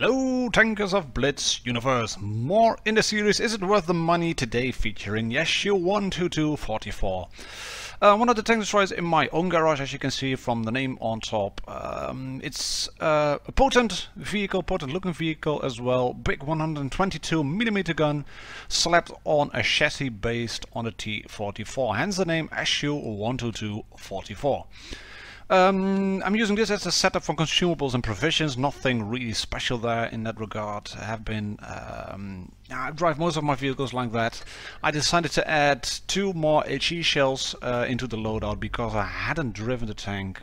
Hello tankers of Blitz universe, more in the series Is It Worth the Money today, featuring the SU-122-44. One of the tank destroyers in my own garage, as you can see from the name on top. It's a potent vehicle, potent looking vehicle as well, big 122mm gun slapped on a chassis based on a T-44, hence the name SU-122-44. I'm using this as a setup for consumables and provisions, nothing really special there in that regard. I drive most of my vehicles like that. I decided to add 2 more HE shells into the loadout because I hadn't driven the tank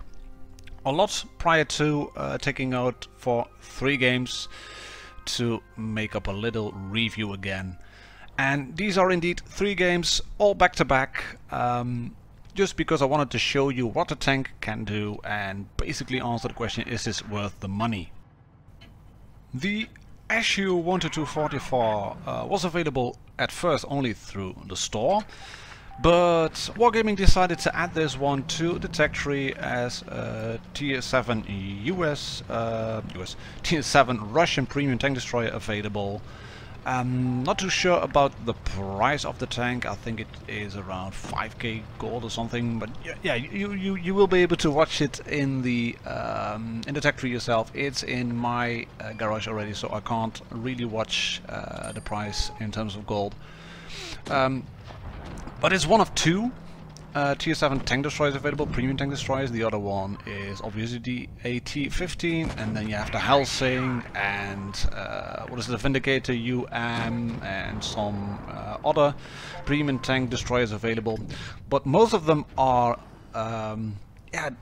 a lot prior to taking out for 3 games to make up a little review again. And these are indeed 3 games, all back to back. Just because I wanted to show you what the tank can do and basically answer the question, is this worth the money? The SU-122-44 was available at first only through the store, but Wargaming decided to add this one to the tech tree as a Tier 7 Tier 7 Russian premium tank destroyer available. I'm not too sure about the price of the tank. I think it is around 5k gold or something, but yeah, you will be able to watch it in the tech tree yourself. It's in my garage already, so I can't really watch the price in terms of gold. But it's one of 2 Tier 7 tank destroyers available, premium tank destroyers. The other one is obviously the AT-15, and then you have the Helsing and what is it, the Vindicator UM and some other premium tank destroyers available. But most of them are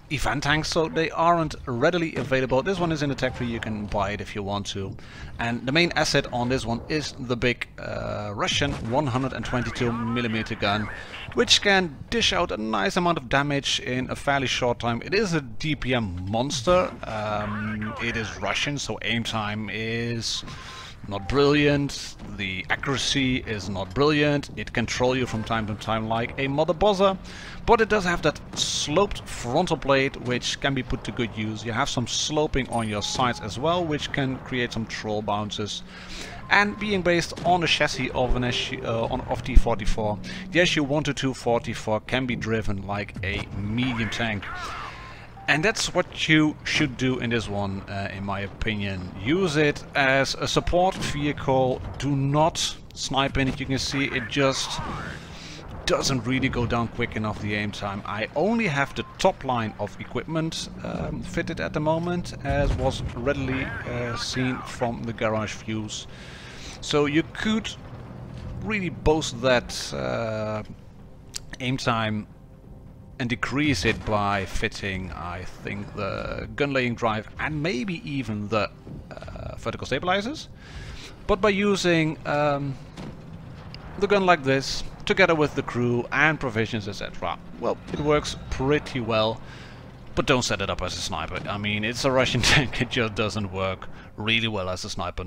event tanks, so they aren't readily available. This one is in the tech tree, you can buy it if you want to. And the main asset on this one is the big Russian 122mm gun, which can dish out a nice amount of damage in a fairly short time. It is a DPM monster. It is Russian, so aim time is not brilliant, the accuracy is not brilliant, it can troll you from time to time like a mother bozzer, but it does have that sloped frontal plate which can be put to good use. You have some sloping on your sides as well, which can create some troll bounces. And being based on the chassis of an of T-44, the SU-122-44 can be driven like a medium tank. And that's what you should do in this one, in my opinion. Use it as a support vehicle. Do not snipe in it. You can see it just doesn't really go down quick enough, the aim time. I only have the top line of equipment fitted at the moment, as was readily seen from the garage views. So you could really boast that aim time and decrease it by fitting, I think, the gun laying drive and maybe even the vertical stabilizers. But by using the gun like this, together with the crew and provisions, etc., well, it works pretty well. But don't set it up as a sniper. I mean, it's a Russian tank, it just doesn't work really well as a sniper.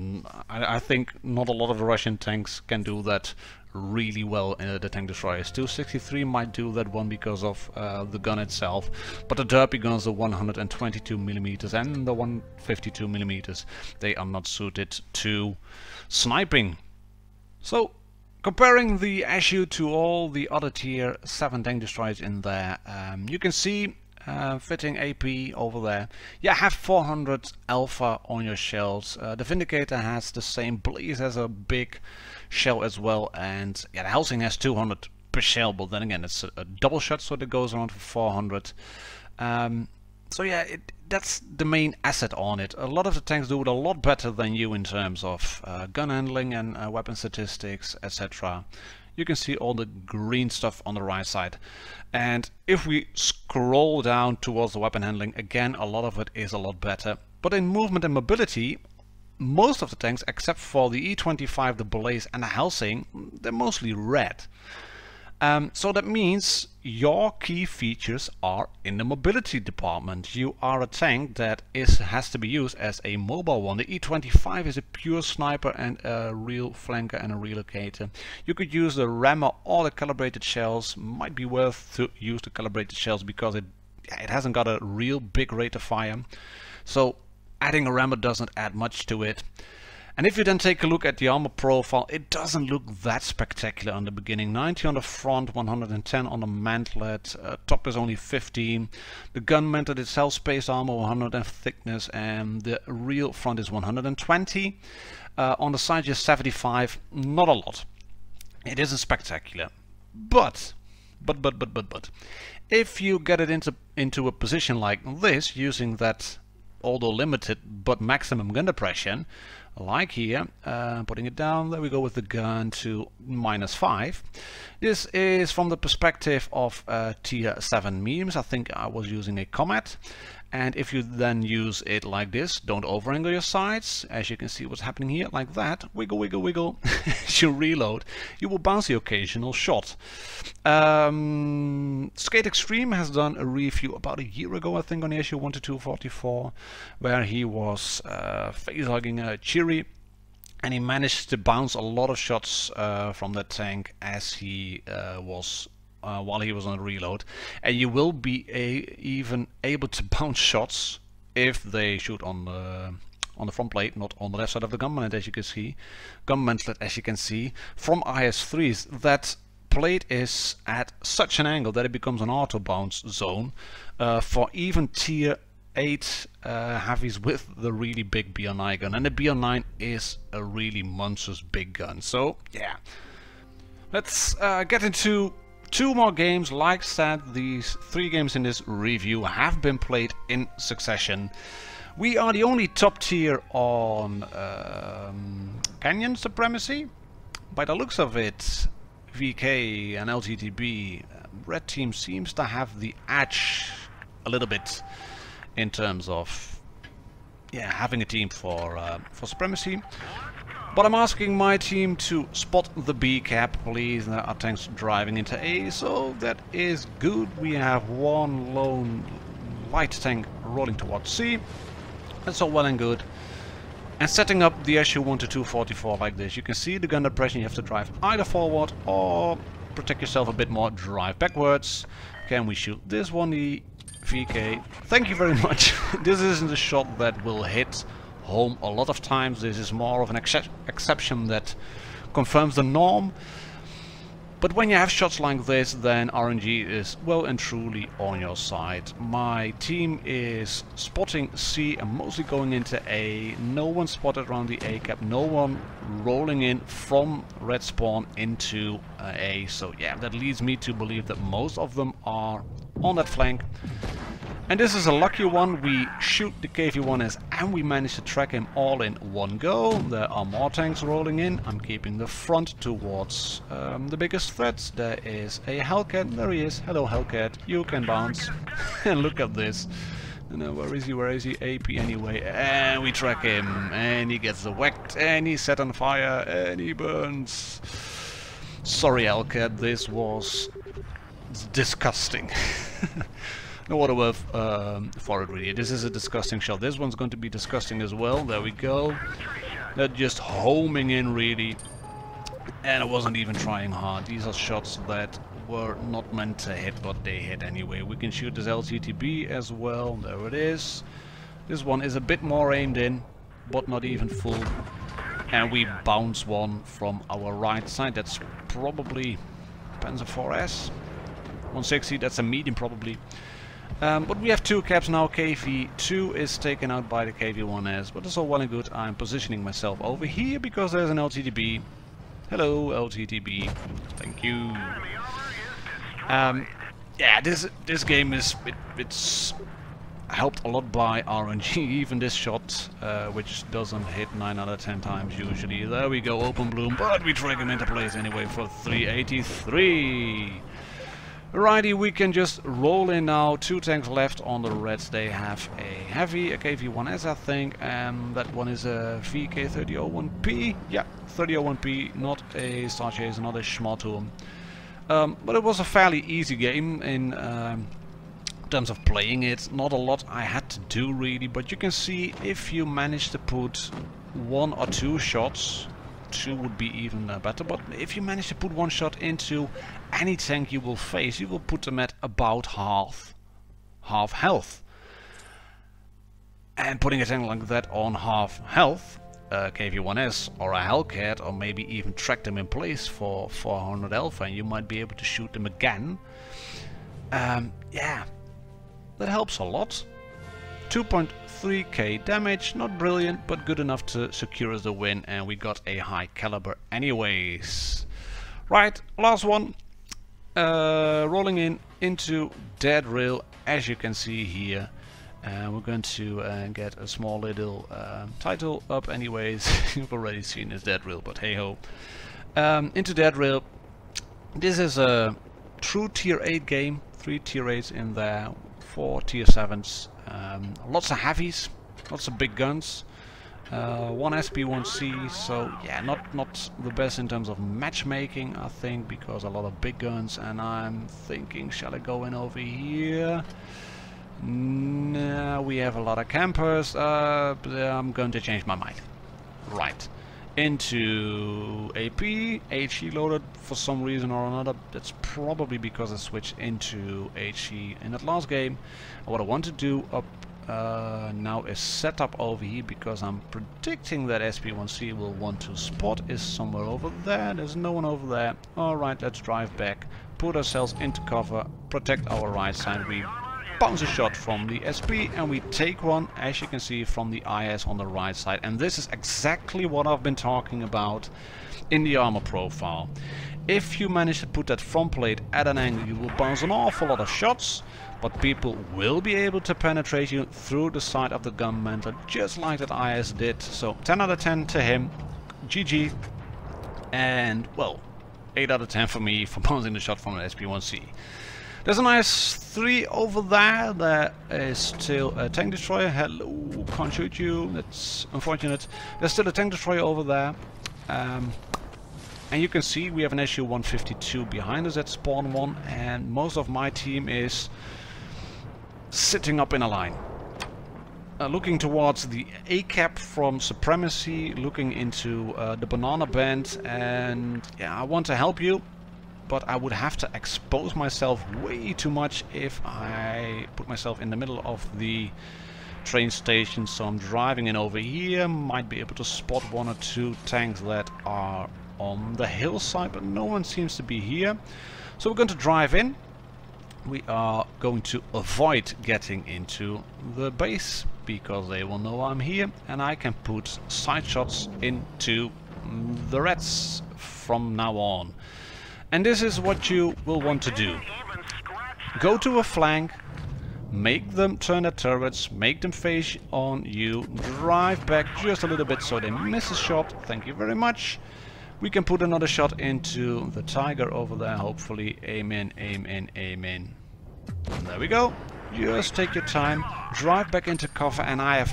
I think not a lot of the Russian tanks can do that really well in the tank destroyers. 263 might do that one because of the gun itself, but the derpy guns, the 122mm and the 152mm, they are not suited to sniping. So comparing the SU to all the other Tier 7 tank destroyers in there, you can see fitting AP over there. You have 400 alpha on your shells. The Vindicator has the same blaze as a big shell as well, and yeah, the Helsing has 200 per shell, but then again it's a double shot, so that goes around for 400. So yeah, that's the main asset on it. A lot of the tanks do it a lot better than you in terms of gun handling and weapon statistics, etc. You can see all the green stuff on the right side. And if we scroll down towards the weapon handling, again, a lot of it is a lot better. But in movement and mobility, most of the tanks, except for the E25, the Blaze and the Helsing, they're mostly red. So that means your key features are in the mobility department. You are a tank that has to be used as a mobile one. The E25 is a pure sniper and a real flanker and a relocator. You could use the rammer or the calibrated shells. Might be worth to use the calibrated shells because it hasn't got a real big rate of fire. So adding a rammer doesn't add much to it. And if you then take a look at the armor profile, it doesn't look that spectacular on the beginning. 90 on the front, 110 on the mantlet, top is only 15. The gun mantlet itself, space armor 100 and thickness, and the real front is 120. On the side just 75, not a lot. It isn't spectacular. But, if you get it into a position like this, using that, although limited, but maximum gun depression, like here, putting it down, there we go with the gun to -5. This is from the perspective of tier 7 mediums. I think I was using a Comet. And if you then use it like this, don't over-angle your sights, as you can see what's happening here, like that, wiggle, wiggle, wiggle, as you reload, you will bounce the occasional shot. Skate Extreme has done a review about a year ago, I think, on the SU-122-44, where he was face-hugging a Cheery, and he managed to bounce a lot of shots from that tank as he was while he was on a reload, and you will be even able to bounce shots if they shoot on the front plate, not on the left side of the gun mantlet, as you can see. Gun mantlet, as you can see from IS-3s, that plate is at such an angle that it becomes an auto bounce zone for even tier 8 heavies with the really big BR9 gun, and the BR9 is a really monstrous big gun. So yeah, let's get into 2 more games. Like said, these 3 games in this review have been played in succession. We are the only top tier on Canyon Supremacy. By the looks of it, VK and LTTB, red team seems to have the edge a little bit in terms of having a team for Supremacy. But I'm asking my team to spot the B cap, please. There are tanks driving into A, so that is good. We have one lone light tank rolling towards C. That's all well and good. And setting up the SU-122-44 like this, you can see the gun depression. You have to drive either forward or protect yourself a bit more, drive backwards. Can we shoot this one, the VK? Thank you very much. This isn't a shot that will hit home a lot of times. This is more of an exception that confirms the norm. But when you have shots like this, then RNG is well and truly on your side. My team is spotting C and mostly going into A. No one spotted around the A cap, no one rolling in from red spawn into A. So yeah, that leads me to believe that most of them are on that flank. And this is a lucky one. We shoot the KV-1S and we manage to track him all in one go. There are more tanks rolling in. I'm keeping the front towards the biggest threats. There is a Hellcat. There he is. Hello Hellcat. You can bounce. And look at this. No, where is he? Where is he? AP anyway. And we track him. And he gets whacked. And he's set on fire. And he burns. Sorry Hellcat. This was disgusting. No other word for it really. This is a disgusting shot. This one's going to be disgusting as well. There we go. They're just homing in really. And I wasn't even trying hard. These are shots that were not meant to hit, but they hit anyway. We can shoot this LTTB as well. There it is. This one is a bit more aimed in, but not even full. And we bounce one from our right side. That's probably Panzer 4S. 160, that's a medium probably. But we have 2 caps now. KV-2 is taken out by the KV-1S, but it's all well and good. I'm positioning myself over here because there's an LTTB. Hello LTTB, thank you. Yeah, this game is it's helped a lot by RNG. Even this shot, which doesn't hit 9 out of 10 times usually. There we go, open bloom, but we drag him into place anyway for 383. Alrighty, we can just roll in now. 2 tanks left on the reds. They have a heavy, a KV-1S I think, and that one is a VK-3001P. Yeah, 3001P, not a Star Chaser, not a Schmarturm. But it was a fairly easy game in terms of playing it. Not a lot I had to do really, but you can see if you manage to put 1 or 2 shots, 2 would be even better, but if you manage to put 1 shot into any tank you will face, you will put them at about half health. And putting a tank like that on half health, KV-1S or a Hellcat, or maybe even track them in place for 400 alpha, and you might be able to shoot them again. Yeah, that helps a lot. 2.3k damage, not brilliant, but good enough to secure us the win, and we got a high caliber anyways. Right, last one. Rolling into dead rail, as you can see here. We're going to get a small little title up anyways. You've already seen this dead rail, but hey ho. Into dead rail. This is a true tier 8 game. 3 tier 8s in there, 4 tier 7s. Lots of heavies, lots of big guns. 1 SP1C, so yeah, not the best in terms of matchmaking, I think, because a lot of big guns. And I'm thinking, shall I go in over here? No, we have a lot of campers. But I'm going to change my mind. Right, into AP, HE loaded for some reason or another. That's probably because I switched into HE in that last game. And what I want to do up now is set up over here, because I'm predicting that SP1C will want to spot is somewhere over there. There's no one over there. Alright, let's drive back, put ourselves into cover, protect our right side. We bounce a shot from the SP and we take one, as you can see, from the IS on the right side. And this is exactly what I've been talking about in the armor profile. If you manage to put that front plate at an angle, you will bounce an awful lot of shots, but people will be able to penetrate you through the side of the gun mantle, just like that IS did. So 10 out of 10 to him, GG, and well, 8 out of 10 for me for bouncing the shot from an SP1C. There's an IS-3 over there. There is still a tank destroyer. Hello, can't shoot you. That's unfortunate. There's still a tank destroyer over there. And you can see we have an SU-122 behind us at spawn 1, and most of my team is sitting up in a line. Looking towards the A-cap from Supremacy, looking into the banana band, and yeah, I want to help you, but I would have to expose myself way too much if I put myself in the middle of the train station. So I'm driving in over here, might be able to spot 1 or 2 tanks that are on the hillside, but no one seems to be here. So we're going to drive in. We are going to avoid getting into the base, because they will know I'm here, and I can put side shots into the reds from now on. And this is what you will want to do. Go to a flank, make them turn their turrets, make them face on you, drive back just a little bit so they miss a shot. Thank you very much. We can put another shot into the Tiger over there, hopefully. Aim in, aim in, aim in. And there we go. Just take your time, drive back into cover, and I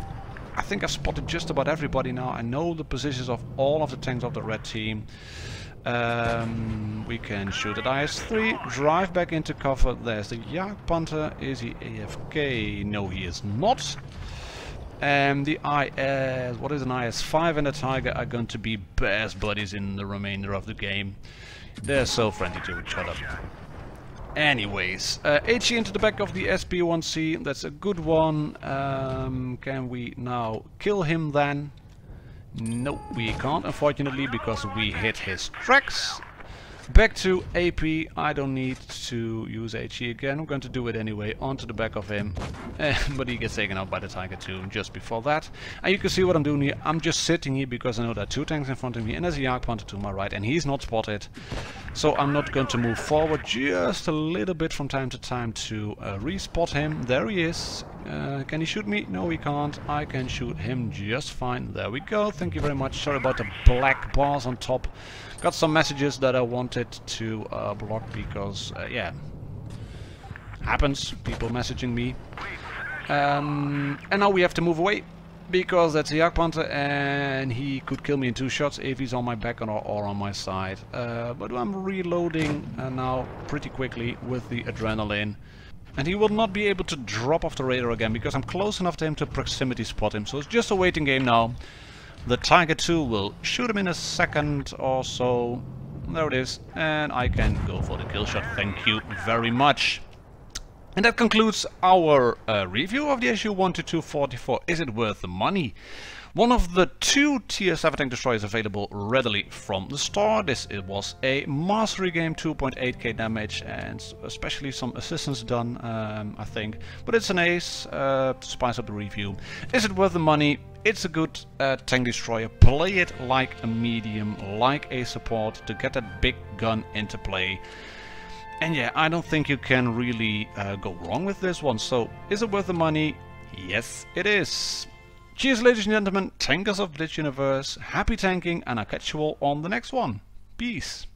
think I've spotted just about everybody now. I know the positions of all of the tanks of the red team. We can shoot at IS-3, drive back into cover. There's the Jagdpanther. Is he AFK? No, he is not. And the IS, what is an IS-5 and a Tiger are going to be best buddies in the remainder of the game. They're so friendly to each other. Anyways, HE into the back of the SP1C. That's a good one. Can we now kill him then? No, we can't, unfortunately, because we hit his tracks. Back to AP. I don't need to use HE again. I'm going to do it anyway onto the back of him. But he gets taken out by the Tiger 2 just before that. And you can see what I'm doing here. I'm just sitting here because I know there are 2 tanks in front of me, and there's a Jagdpanther to my right, and he's not spotted. So I'm not going to move forward, just a little bit from time to time to respot him. There he is. Can he shoot me? No, he can't. I can shoot him just fine. There we go. Thank you very much. Sorry about the black bars on top. Got some messages that I wanted to block because, yeah, happens. People messaging me. And now we have to move away, because that's a Jagdpanther and he could kill me in 2 shots if he's on my back or on my side. But I'm reloading now pretty quickly with the adrenaline. And he will not be able to drop off the radar again, because I'm close enough to him to proximity spot him. So it's just a waiting game now. The Tiger 2 will shoot him in a second or so. There it is. And I can go for the kill shot. Thank you very much. And that concludes our review of the SU-122-44. Is it worth the money? One of the 2 tier 7 tank destroyers available readily from the start. It was a mastery game, 2.8k damage, and especially some assistance done, I think. But it's an ace to spice up the review. Is it worth the money? It's a good tank destroyer. Play it like a medium, like a support, to get that big gun into play. And yeah, I don't think you can really go wrong with this one. So, is it worth the money? Yes, it is. Cheers, ladies and gentlemen, tankers of Blitz Universe, happy tanking, and I'll catch you all on the next one. Peace.